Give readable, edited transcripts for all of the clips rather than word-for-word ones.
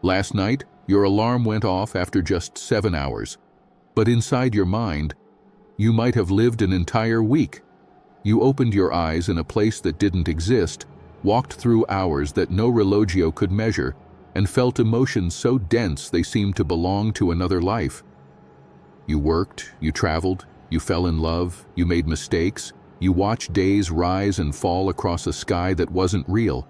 Last night, your alarm went off after just 7 hours. But inside your mind, you might have lived an entire week. You opened your eyes in a place that didn't exist, walked through hours that no relogio could measure, and felt emotions so dense they seemed to belong to another life. You worked, you traveled, you fell in love, you made mistakes, you watched days rise and fall across a sky that wasn't real.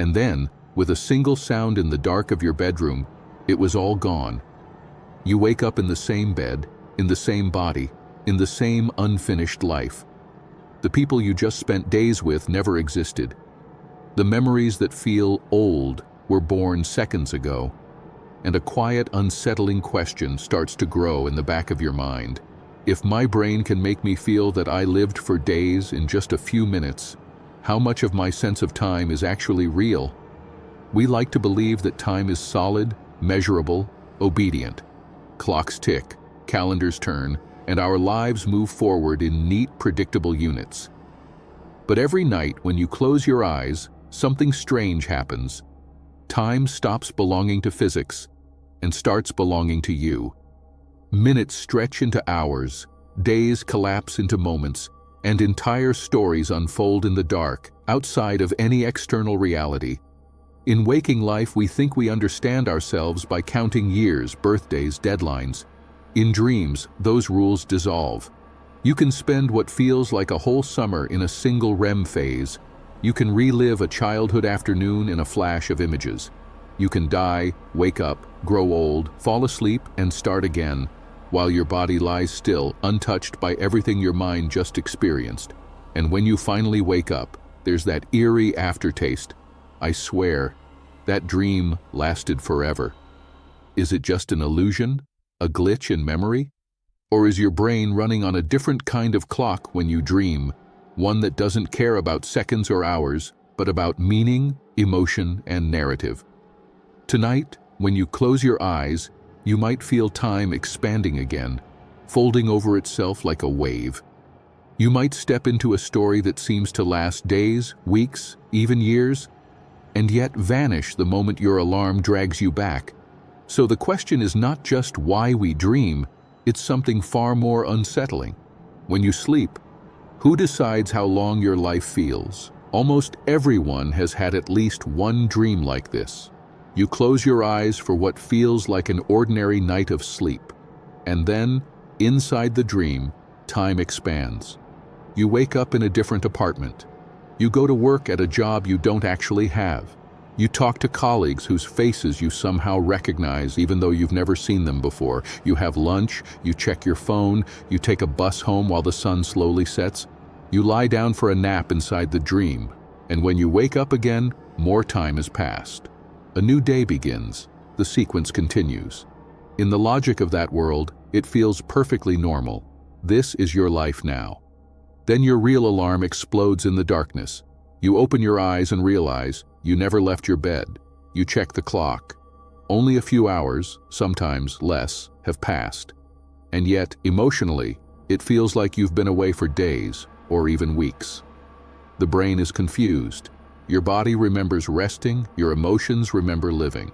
And then, with a single sound in the dark of your bedroom, it was all gone. You wake up in the same bed, in the same body, in the same unfinished life. The people you just spent days with never existed. The memories that feel old were born seconds ago, and a quiet, unsettling question starts to grow in the back of your mind. If my brain can make me feel that I lived for days in just a few minutes, how much of my sense of time is actually real? We like to believe that time is solid, measurable, obedient. Clocks tick, calendars turn, and our lives move forward in neat, predictable units. But every night when you close your eyes, something strange happens. Time stops belonging to physics and starts belonging to you. Minutes stretch into hours, days collapse into moments, and entire stories unfold in the dark, outside of any external reality. In waking life, we think we understand ourselves by counting years, birthdays, deadlines. In dreams, those rules dissolve. You can spend what feels like a whole summer in a single REM phase. You can relive a childhood afternoon in a flash of images. You can die, wake up, grow old, fall asleep, and start again, while your body lies still, untouched by everything your mind just experienced. And when you finally wake up, there's that eerie aftertaste. I swear, that dream lasted forever. Is it just an illusion? A glitch in memory? Or is your brain running on a different kind of clock when you dream, one that doesn't care about seconds or hours, but about meaning, emotion, and narrative? Tonight, when you close your eyes, you might feel time expanding again, folding over itself like a wave. You might step into a story that seems to last days, weeks, even years, and yet vanish the moment your alarm drags you back. So the question is not just why we dream, it's something far more unsettling. When you sleep, who decides how long your life feels? Almost everyone has had at least one dream like this. You close your eyes for what feels like an ordinary night of sleep, and then, inside the dream, time expands. You wake up in a different apartment. You go to work at a job you don't actually have. You talk to colleagues whose faces you somehow recognize even though you've never seen them before. You have lunch, you check your phone, you take a bus home while the sun slowly sets. You lie down for a nap inside the dream, and when you wake up again, more time has passed. A new day begins. The sequence continues. In the logic of that world, it feels perfectly normal. This is your life now. Then your real alarm explodes in the darkness. You open your eyes and realize you never left your bed. You check the clock. Only a few hours, sometimes less, have passed. And yet, emotionally, it feels like you've been away for days or even weeks. The brain is confused. Your body remembers resting, your emotions remember living.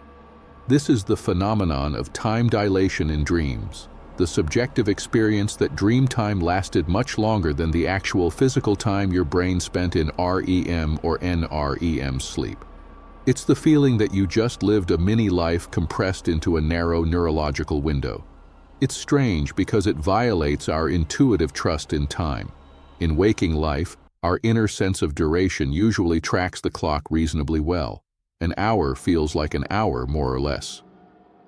This is the phenomenon of time dilation in dreams, the subjective experience that dream time lasted much longer than the actual physical time your brain spent in REM or NREM sleep. It's the feeling that you just lived a mini-life compressed into a narrow neurological window. It's strange because it violates our intuitive trust in time. In waking life, our inner sense of duration usually tracks the clock reasonably well. An hour feels like an hour, more or less.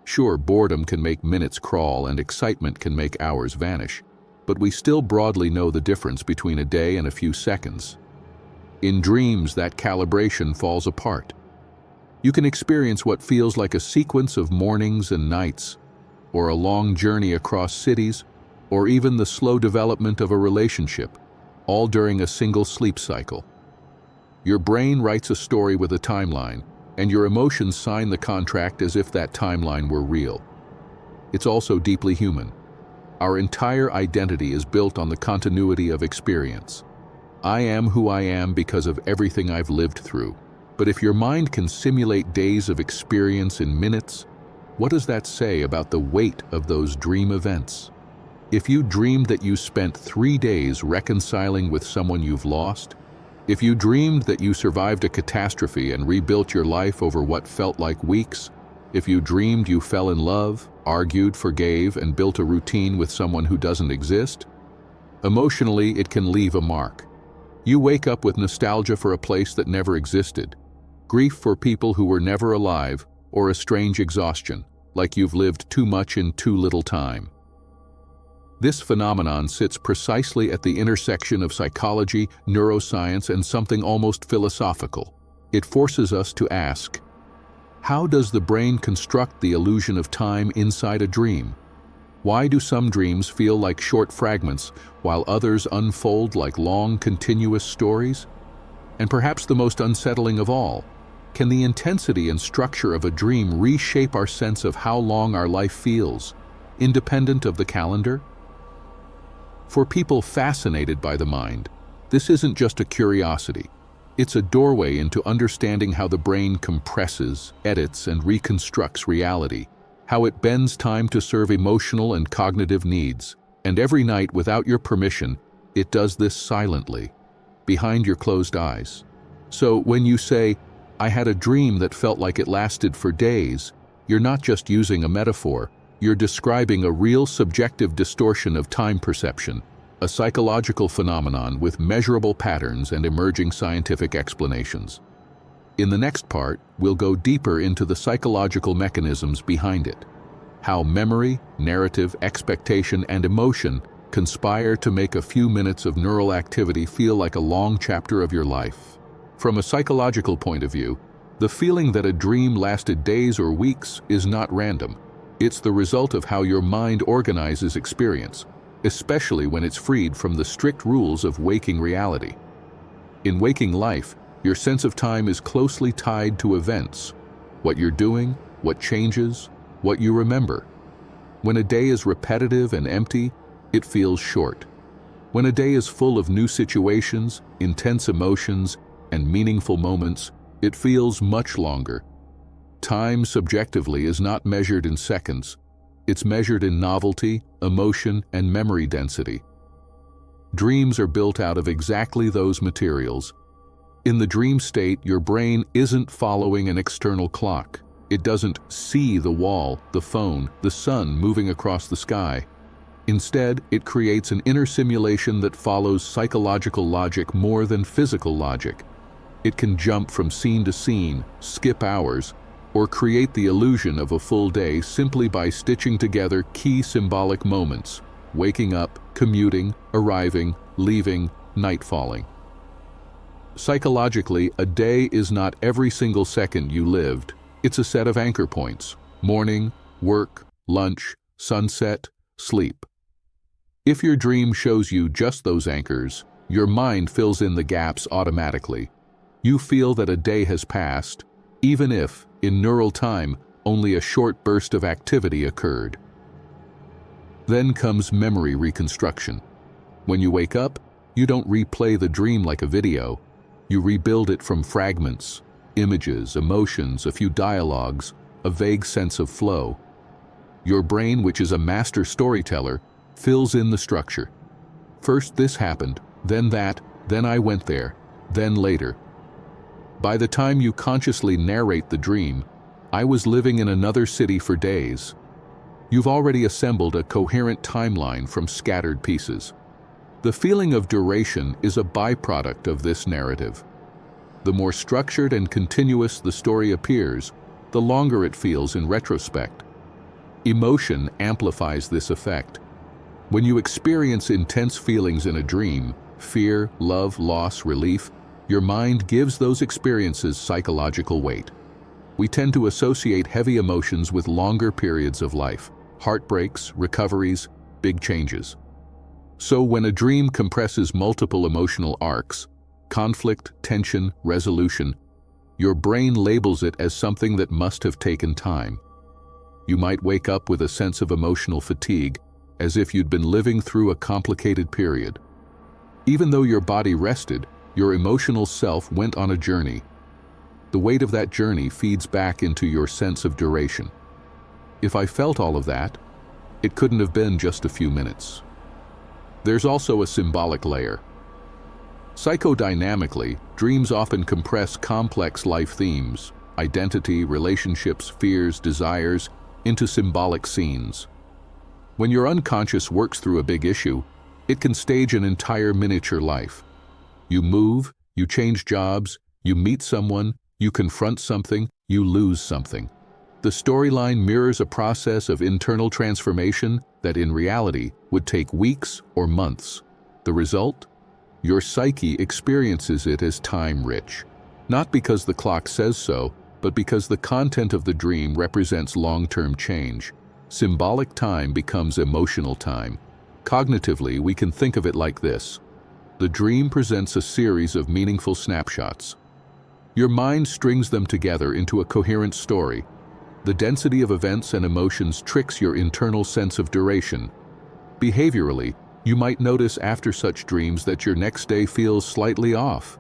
Sure, boredom can make minutes crawl and excitement can make hours vanish, but we still broadly know the difference between a day and a few seconds. In dreams, that calibration falls apart. You can experience what feels like a sequence of mornings and nights, or a long journey across cities, or even the slow development of a relationship, all during a single sleep cycle. Your brain writes a story with a timeline, and your emotions sign the contract as if that timeline were real. It's also deeply human. Our entire identity is built on the continuity of experience. I am who I am because of everything I've lived through. But if your mind can simulate days of experience in minutes, what does that say about the weight of those dream events? If you dreamed that you spent 3 days reconciling with someone you've lost, if you dreamed that you survived a catastrophe and rebuilt your life over what felt like weeks, if you dreamed you fell in love, argued, forgave, and built a routine with someone who doesn't exist, emotionally it can leave a mark. You wake up with nostalgia for a place that never existed, grief for people who were never alive, or a strange exhaustion, like you've lived too much in too little time. This phenomenon sits precisely at the intersection of psychology, neuroscience, and something almost philosophical. It forces us to ask, how does the brain construct the illusion of time inside a dream? Why do some dreams feel like short fragments, while others unfold like long, continuous stories? And perhaps the most unsettling of all, can the intensity and structure of a dream reshape our sense of how long our life feels, independent of the calendar? For people fascinated by the mind, this isn't just a curiosity. It's a doorway into understanding how the brain compresses, edits, and reconstructs reality, how it bends time to serve emotional and cognitive needs. And every night, without your permission, it does this silently, behind your closed eyes. So when you say, "I had a dream that felt like it lasted for days," you're not just using a metaphor, you're describing a real subjective distortion of time perception, a psychological phenomenon with measurable patterns and emerging scientific explanations. In the next part, we'll go deeper into the psychological mechanisms behind it, how memory, narrative, expectation, and emotion conspire to make a few minutes of neural activity feel like a long chapter of your life. From a psychological point of view, the feeling that a dream lasted days or weeks is not random. It's the result of how your mind organizes experience, especially when it's freed from the strict rules of waking reality. In waking life, your sense of time is closely tied to events, what you're doing, what changes, what you remember. When a day is repetitive and empty, it feels short. When a day is full of new situations, intense emotions, and meaningful moments, it feels much longer. Time subjectively is not measured in seconds. It's measured in novelty, emotion, and memory density. Dreams are built out of exactly those materials. In the dream state, your brain isn't following an external clock. It doesn't see the wall, the phone, the sun moving across the sky. Instead, it creates an inner simulation that follows psychological logic more than physical logic. It can jump from scene to scene, skip hours, or create the illusion of a full day simply by stitching together key symbolic moments: waking up, commuting, arriving, leaving, night falling. Psychologically, a day is not every single second you lived. It's a set of anchor points: morning, work, lunch, sunset, sleep. If your dream shows you just those anchors, your mind fills in the gaps automatically. You feel that a day has passed, even if, in neural time, only a short burst of activity occurred. Then comes memory reconstruction. When you wake up, you don't replay the dream like a video. You rebuild it from fragments, images, emotions, a few dialogues, a vague sense of flow. Your brain, which is a master storyteller, fills in the structure. First this happened, then that, then I went there, then later. By the time you consciously narrate the dream, "I was living in another city for days." You've already assembled a coherent timeline from scattered pieces. The feeling of duration is a byproduct of this narrative. The more structured and continuous the story appears, the longer it feels in retrospect. Emotion amplifies this effect. When you experience intense feelings in a dream, fear, love, loss, relief, your mind gives those experiences psychological weight. We tend to associate heavy emotions with longer periods of life: heartbreaks, recoveries, big changes. So when a dream compresses multiple emotional arcs, conflict, tension, resolution, your brain labels it as something that must have taken time. You might wake up with a sense of emotional fatigue, as if you'd been living through a complicated period. Even though your body rested, your emotional self went on a journey. The weight of that journey feeds back into your sense of duration. If I felt all of that, it couldn't have been just a few minutes. There's also a symbolic layer. Psychodynamically, dreams often compress complex life themes, identity, relationships, fears, desires, into symbolic scenes. When your unconscious works through a big issue, it can stage an entire miniature life. You move, you change jobs, you meet someone, you confront something, you lose something. The storyline mirrors a process of internal transformation that in reality would take weeks or months. The result? Your psyche experiences it as time-rich. Not because the clock says so, but because the content of the dream represents long-term change. Symbolic time becomes emotional time. Cognitively, we can think of it like this. The dream presents a series of meaningful snapshots. Your mind strings them together into a coherent story. The density of events and emotions tricks your internal sense of duration. Behaviorally, you might notice after such dreams that your next day feels slightly off.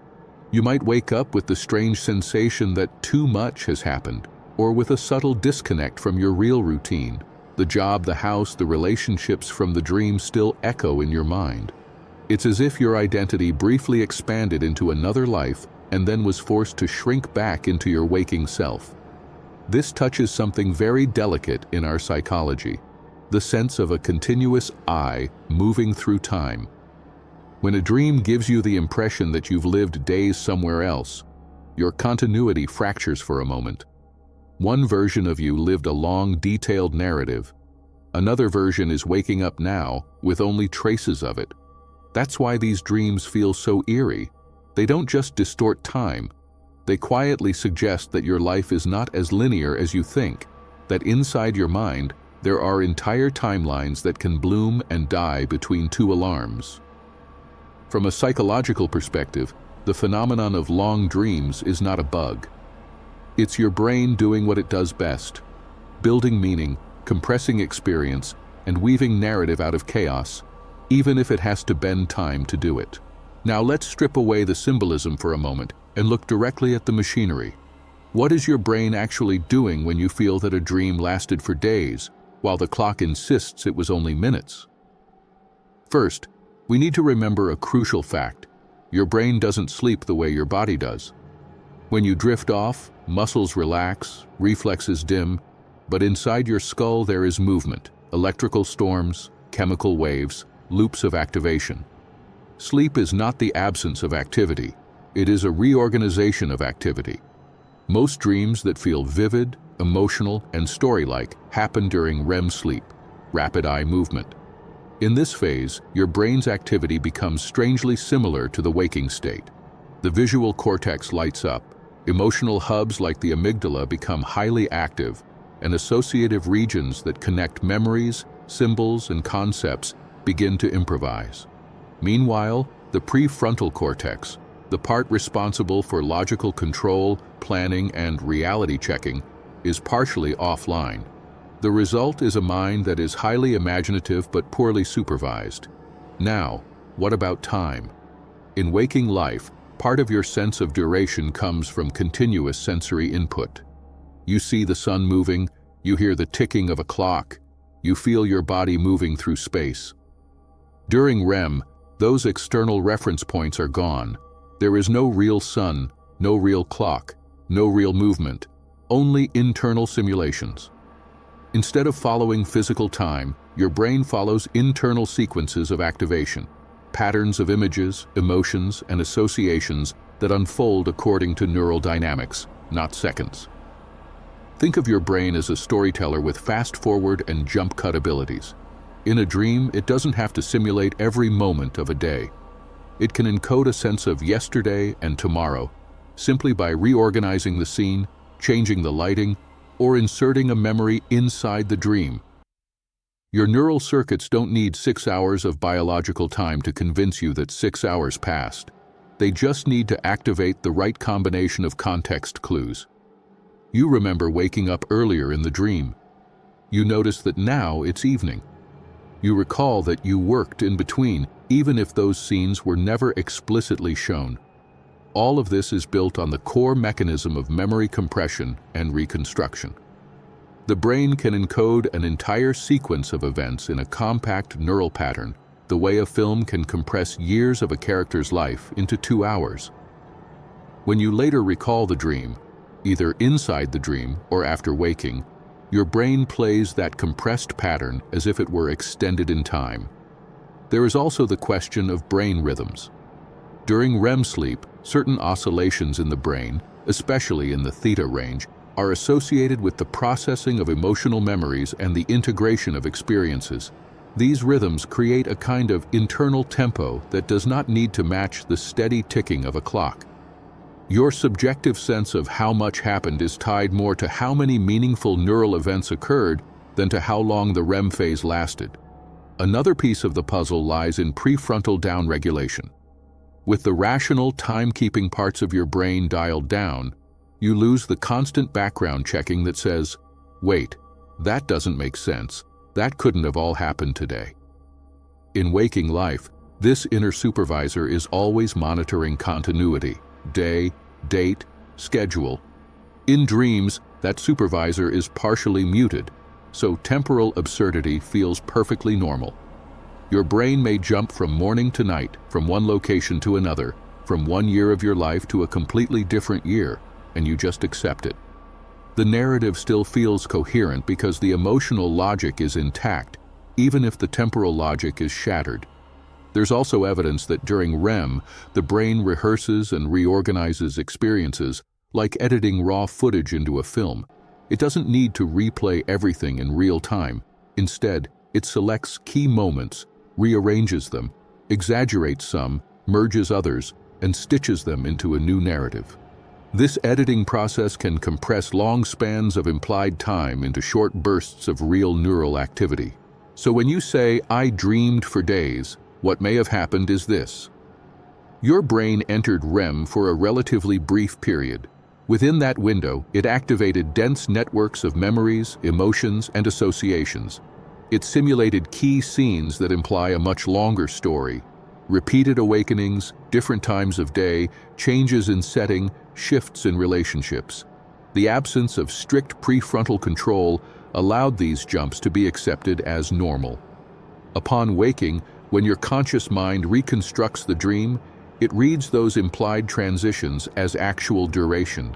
You might wake up with the strange sensation that too much has happened, or with a subtle disconnect from your real routine. The job, the house, the relationships from the dream still echo in your mind. It's as if your identity briefly expanded into another life and then was forced to shrink back into your waking self. This touches something very delicate in our psychology, the sense of a continuous I moving through time. When a dream gives you the impression that you've lived days somewhere else, your continuity fractures for a moment. One version of you lived a long, detailed narrative. Another version is waking up now with only traces of it. That's why these dreams feel so eerie. They don't just distort time. They quietly suggest that your life is not as linear as you think, that inside your mind, there are entire timelines that can bloom and die between two alarms. From a psychological perspective, the phenomenon of long dreams is not a bug. It's your brain doing what it does best, building meaning, compressing experience, and weaving narrative out of chaos, even if it has to bend time to do it. Now let's strip away the symbolism for a moment and look directly at the machinery. What is your brain actually doing when you feel that a dream lasted for days, while the clock insists it was only minutes? First, we need to remember a crucial fact. Your brain doesn't sleep the way your body does. When you drift off, muscles relax, reflexes dim, but inside your skull there is movement, electrical storms, chemical waves, loops of activation. Sleep is not the absence of activity. It is a reorganization of activity. Most dreams that feel vivid, emotional, and story-like happen during REM sleep, rapid eye movement. In this phase, your brain's activity becomes strangely similar to the waking state. The visual cortex lights up, emotional hubs like the amygdala become highly active, and associative regions that connect memories, symbols, and concepts begin to improvise. Meanwhile, the prefrontal cortex, the part responsible for logical control, planning, and reality checking, is partially offline. The result is a mind that is highly imaginative but poorly supervised. Now, what about time? In waking life, part of your sense of duration comes from continuous sensory input. You see the sun moving, you hear the ticking of a clock, you feel your body moving through space. During REM, those external reference points are gone. There is no real sun, no real clock, no real movement, only internal simulations. Instead of following physical time, your brain follows internal sequences of activation, patterns of images, emotions, and associations that unfold according to neural dynamics, not seconds. Think of your brain as a storyteller with fast-forward and jump-cut abilities. In a dream, it doesn't have to simulate every moment of a day. It can encode a sense of yesterday and tomorrow, simply by reorganizing the scene, changing the lighting, or inserting a memory inside the dream. Your neural circuits don't need 6 hours of biological time to convince you that 6 hours passed. They just need to activate the right combination of context clues. You remember waking up earlier in the dream. You notice that now it's evening. You recall that you worked in between, even if those scenes were never explicitly shown. All of this is built on the core mechanism of memory compression and reconstruction. The brain can encode an entire sequence of events in a compact neural pattern, the way a film can compress years of a character's life into 2 hours. When you later recall the dream, either inside the dream or after waking, your brain plays that compressed pattern as if it were extended in time. There is also the question of brain rhythms. During REM sleep, certain oscillations in the brain, especially in the theta range, are associated with the processing of emotional memories and the integration of experiences. These rhythms create a kind of internal tempo that does not need to match the steady ticking of a clock. Your subjective sense of how much happened is tied more to how many meaningful neural events occurred than to how long the REM phase lasted. Another piece of the puzzle lies in prefrontal downregulation. With the rational, time-keeping parts of your brain dialed down, you lose the constant background checking that says, "Wait, that doesn't make sense. That couldn't have all happened today." In waking life, this inner supervisor is always monitoring continuity, day, date, schedule. In dreams, that supervisor is partially muted, so temporal absurdity feels perfectly normal. Your brain may jump from morning to night, from one location to another, from one year of your life to a completely different year, and you just accept it. The narrative still feels coherent because the emotional logic is intact, even if the temporal logic is shattered. There's also evidence that during REM, the brain rehearses and reorganizes experiences, like editing raw footage into a film. It doesn't need to replay everything in real time. Instead, it selects key moments, rearranges them, exaggerates some, merges others, and stitches them into a new narrative. This editing process can compress long spans of implied time into short bursts of real neural activity. So when you say, "I dreamed for days," what may have happened is this. Your brain entered REM for a relatively brief period. Within that window, it activated dense networks of memories, emotions, and associations. It simulated key scenes that imply a much longer story. Repeated awakenings, different times of day, changes in setting, shifts in relationships. The absence of strict prefrontal control allowed these jumps to be accepted as normal. Upon waking, when your conscious mind reconstructs the dream, it reads those implied transitions as actual duration.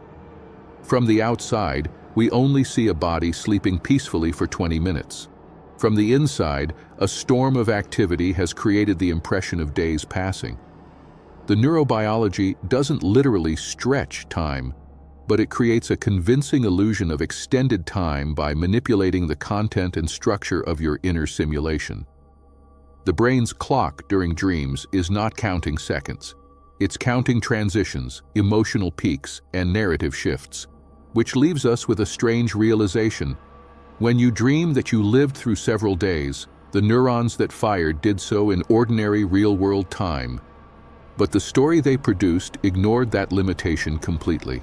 From the outside, we only see a body sleeping peacefully for 20 minutes. From the inside, a storm of activity has created the impression of days passing. The neurobiology doesn't literally stretch time, but it creates a convincing illusion of extended time by manipulating the content and structure of your inner simulation. The brain's clock during dreams is not counting seconds. It's counting transitions, emotional peaks, and narrative shifts, which leaves us with a strange realization. When you dream that you lived through several days, the neurons that fired did so in ordinary real-world time. But the story they produced ignored that limitation completely.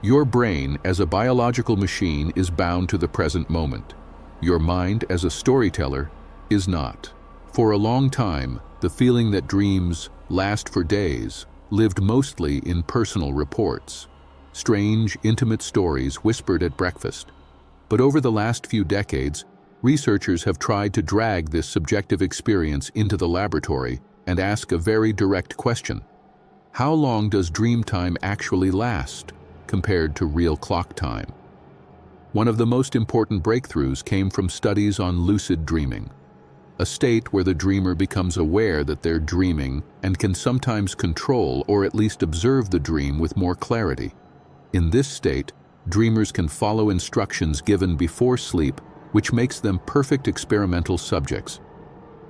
Your brain, as a biological machine, is bound to the present moment. Your mind, as a storyteller, is not. For a long time, the feeling that dreams last for days lived mostly in personal reports, strange, intimate stories whispered at breakfast. But over the last few decades, researchers have tried to drag this subjective experience into the laboratory and ask a very direct question. How long does dream time actually last compared to real clock time? One of the most important breakthroughs came from studies on lucid dreaming, a state where the dreamer becomes aware that they're dreaming and can sometimes control or at least observe the dream with more clarity. In this state, dreamers can follow instructions given before sleep, which makes them perfect experimental subjects.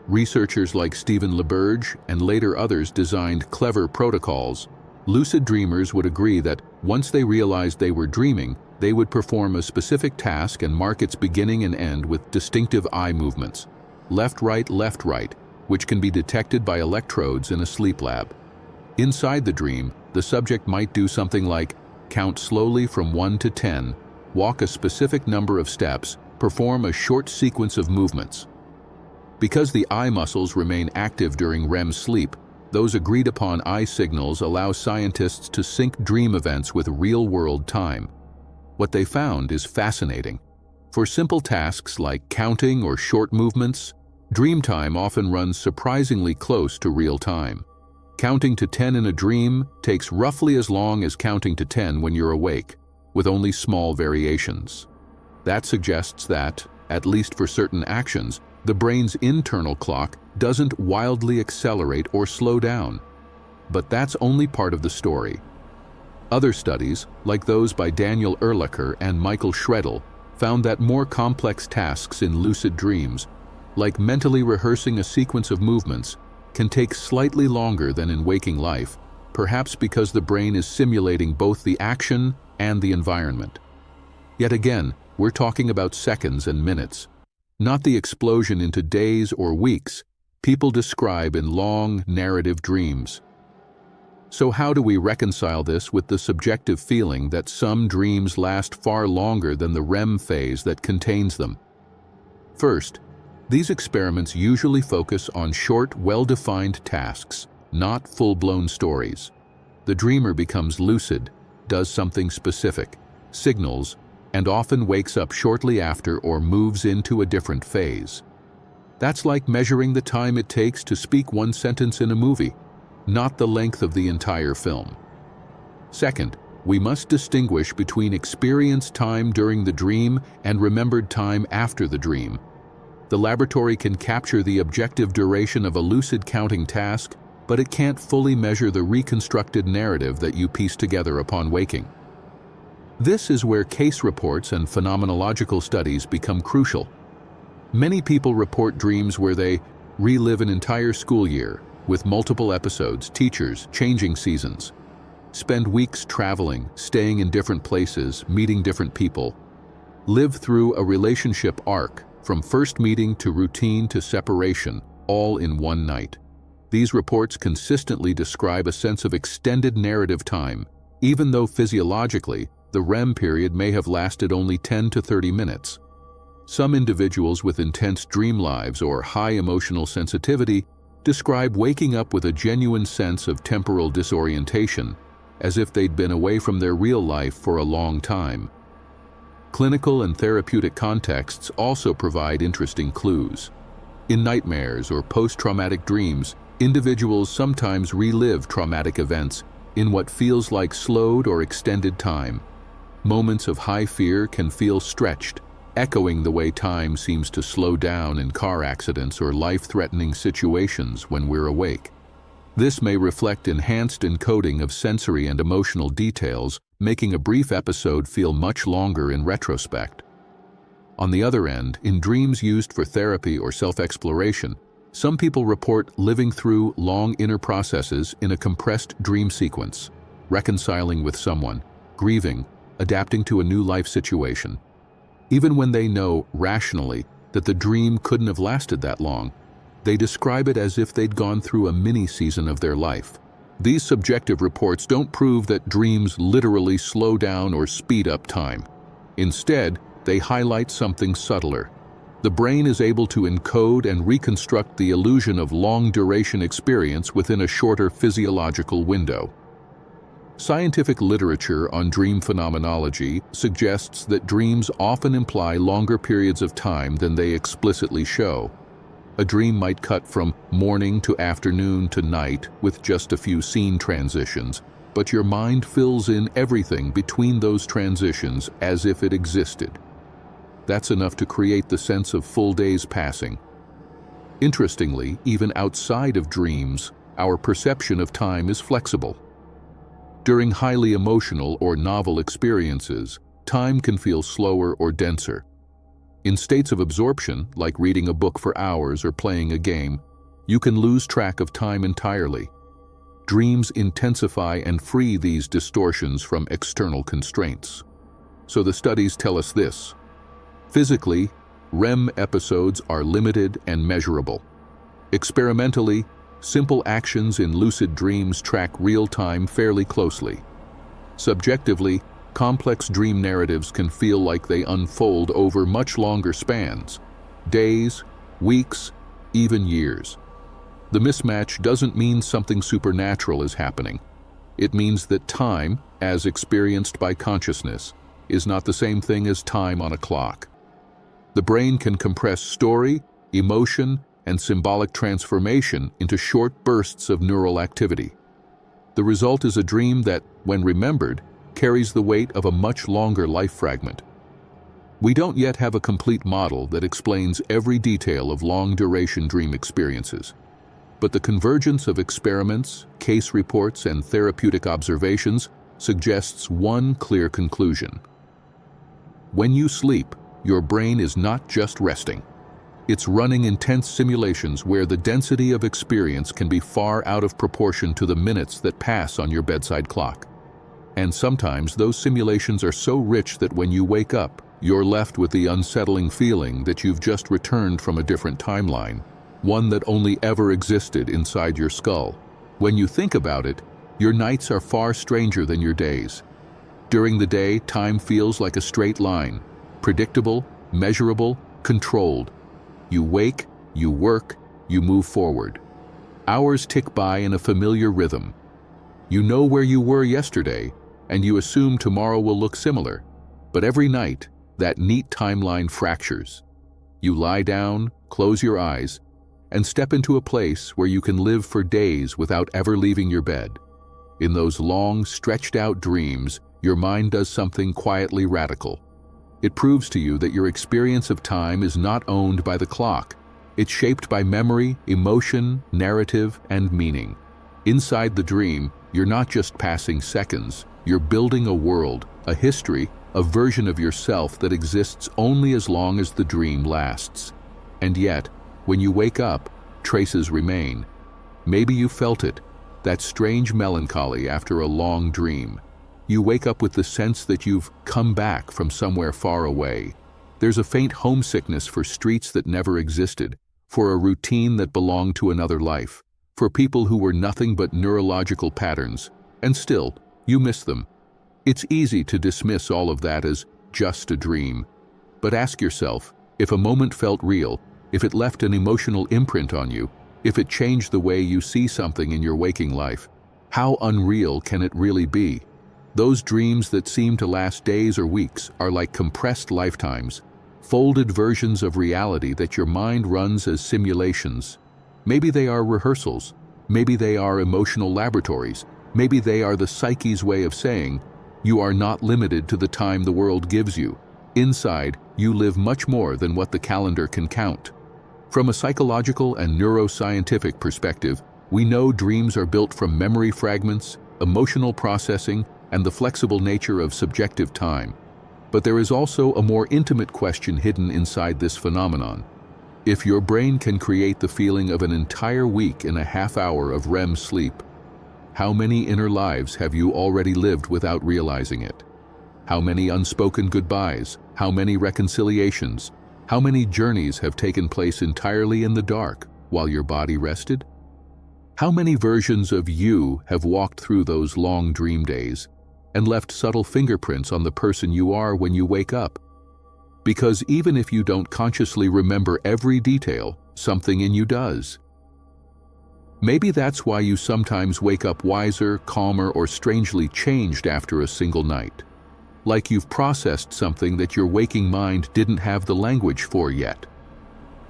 Researchers like Stephen LaBerge and later others designed clever protocols. Lucid dreamers would agree that once they realized they were dreaming, they would perform a specific task and mark its beginning and end with distinctive eye movements, left, right, which can be detected by electrodes in a sleep lab. Inside the dream, the subject might do something like count slowly from 1 to 10, walk a specific number of steps, perform a short sequence of movements. Because the eye muscles remain active during REM sleep, Those agreed-upon eye signals allow scientists to sync dream events with real-world time. What they found is fascinating. For simple tasks like counting or short movements, dream time often runs surprisingly close to real time. Counting to 10 in a dream takes roughly as long as counting to 10 when you're awake, with only small variations. That suggests that, at least for certain actions, the brain's internal clock doesn't wildly accelerate or slow down. But that's only part of the story. Other studies, like those by Daniel Ehrlicher and Michael Schredel, found that more complex tasks in lucid dreams, like mentally rehearsing a sequence of movements, can take slightly longer than in waking life, perhaps because the brain is simulating both the action and the environment. Yet again, we're talking about seconds and minutes, not the explosion into days or weeks people describe in long, narrative dreams. So how do we reconcile this with the subjective feeling that some dreams last far longer than the REM phase that contains them? First, these experiments usually focus on short, well-defined tasks, not full-blown stories. The dreamer becomes lucid, does something specific, signals, and often wakes up shortly after or moves into a different phase. That's like measuring the time it takes to speak one sentence in a movie, not the length of the entire film. Second, we must distinguish between experienced time during the dream and remembered time after the dream. The laboratory can capture the objective duration of a lucid counting task, but it can't fully measure the reconstructed narrative that you piece together upon waking. This is where case reports and phenomenological studies become crucial. Many people report dreams where they relive an entire school year, with multiple episodes, teachers, changing seasons. Spend weeks traveling, staying in different places, meeting different people. Live through a relationship arc, from first meeting to routine to separation, all in one night. These reports consistently describe a sense of extended narrative time, even though physiologically, the REM period may have lasted only 10 to 30 minutes. Some individuals with intense dream lives or high emotional sensitivity describe waking up with a genuine sense of temporal disorientation, as if they'd been away from their real life for a long time. Clinical and therapeutic contexts also provide interesting clues. In nightmares or post-traumatic dreams, individuals sometimes relive traumatic events in what feels like slowed or extended time. Moments of high fear can feel stretched, echoing the way time seems to slow down in car accidents or life-threatening situations when we're awake. This may reflect enhanced encoding of sensory and emotional details, making a brief episode feel much longer in retrospect. On the other end, in dreams used for therapy or self-exploration, some people report living through long inner processes in a compressed dream sequence, reconciling with someone, grieving, adapting to a new life situation. Even when they know, rationally, that the dream couldn't have lasted that long, they describe it as if they'd gone through a mini-season of their life. These subjective reports don't prove that dreams literally slow down or speed up time. Instead, they highlight something subtler. The brain is able to encode and reconstruct the illusion of long-duration experience within a shorter physiological window. Scientific literature on dream phenomenology suggests that dreams often imply longer periods of time than they explicitly show. A dream might cut from morning to afternoon to night with just a few scene transitions, but your mind fills in everything between those transitions as if it existed. That's enough to create the sense of full days passing. Interestingly, even outside of dreams, our perception of time is flexible. During highly emotional or novel experiences, time can feel slower or denser. In states of absorption, like reading a book for hours or playing a game, you can lose track of time entirely. Dreams intensify and free these distortions from external constraints. So the studies tell us this. Physically, REM episodes are limited and measurable. Experimentally, simple actions in lucid dreams track real time fairly closely. Subjectively, complex dream narratives can feel like they unfold over much longer spans, days, weeks, even years. The mismatch doesn't mean something supernatural is happening. It means that time, as experienced by consciousness, is not the same thing as time on a clock. The brain can compress story, emotion, and symbolic transformation into short bursts of neural activity. The result is a dream that, when remembered, carries the weight of a much longer life fragment. We don't yet have a complete model that explains every detail of long-duration dream experiences. But the convergence of experiments, case reports, and therapeutic observations suggests one clear conclusion. When you sleep, your brain is not just resting. It's running intense simulations where the density of experience can be far out of proportion to the minutes that pass on your bedside clock. And sometimes those simulations are so rich that when you wake up, you're left with the unsettling feeling that you've just returned from a different timeline, one that only ever existed inside your skull. When you think about it, your nights are far stranger than your days. During the day, time feels like a straight line, predictable, measurable, controlled. You wake, you work, you move forward. Hours tick by in a familiar rhythm. You know where you were yesterday, and you assume tomorrow will look similar. But every night, that neat timeline fractures. You lie down, close your eyes, and step into a place where you can live for days without ever leaving your bed. In those long, stretched-out dreams, your mind does something quietly radical. It proves to you that your experience of time is not owned by the clock. It's shaped by memory, emotion, narrative, and meaning. Inside the dream, you're not just passing seconds. You're building a world, a history, a version of yourself that exists only as long as the dream lasts. And yet, when you wake up, traces remain. Maybe you felt it, that strange melancholy after a long dream. You wake up with the sense that you've come back from somewhere far away. There's a faint homesickness for streets that never existed, for a routine that belonged to another life, for people who were nothing but neurological patterns, and still, you miss them. It's easy to dismiss all of that as just a dream. But ask yourself, if a moment felt real, if it left an emotional imprint on you, if it changed the way you see something in your waking life, how unreal can it really be? Those dreams that seem to last days or weeks are like compressed lifetimes, folded versions of reality that your mind runs as simulations. Maybe they are rehearsals, maybe they are emotional laboratories, maybe they are the psyche's way of saying, you are not limited to the time the world gives you. Inside, you live much more than what the calendar can count. From a psychological and neuroscientific perspective, we know dreams are built from memory fragments, emotional processing, and the flexible nature of subjective time. But there is also a more intimate question hidden inside this phenomenon. If your brain can create the feeling of an entire week in a half hour of REM sleep, how many inner lives have you already lived without realizing it? How many unspoken goodbyes? How many reconciliations? How many journeys have taken place entirely in the dark while your body rested? How many versions of you have walked through those long dream days and left subtle fingerprints on the person you are when you wake up? Because even if you don't consciously remember every detail, something in you does. Maybe that's why you sometimes wake up wiser, calmer, or strangely changed after a single night. Like you've processed something that your waking mind didn't have the language for yet.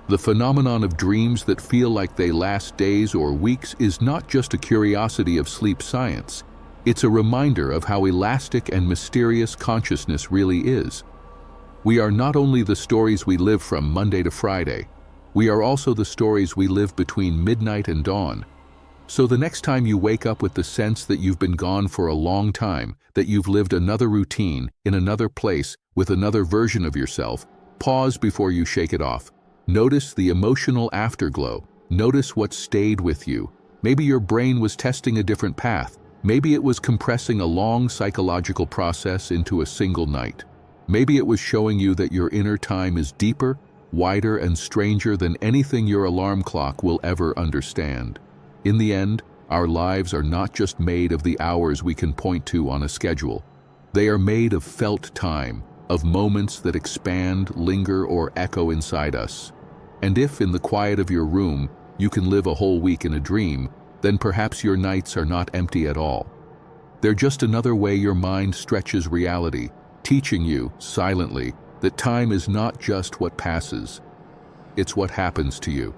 The phenomenon of dreams that feel like they last days or weeks is not just a curiosity of sleep science. It's a reminder of how elastic and mysterious consciousness really is. We are not only the stories we live from Monday to Friday, we are also the stories we live between midnight and dawn. So the next time you wake up with the sense that you've been gone for a long time, that you've lived another routine, in another place, with another version of yourself, pause before you shake it off. Notice the emotional afterglow. Notice what stayed with you. Maybe your brain was testing a different path. Maybe it was compressing a long psychological process into a single night. Maybe it was showing you that your inner time is deeper, wider, and stranger than anything your alarm clock will ever understand. In the end, our lives are not just made of the hours we can point to on a schedule. They are made of felt time, of moments that expand, linger, or echo inside us. And if, in the quiet of your room, you can live a whole week in a dream, then perhaps your nights are not empty at all. They're just another way your mind stretches reality, teaching you, silently, that time is not just what passes, it's what happens to you.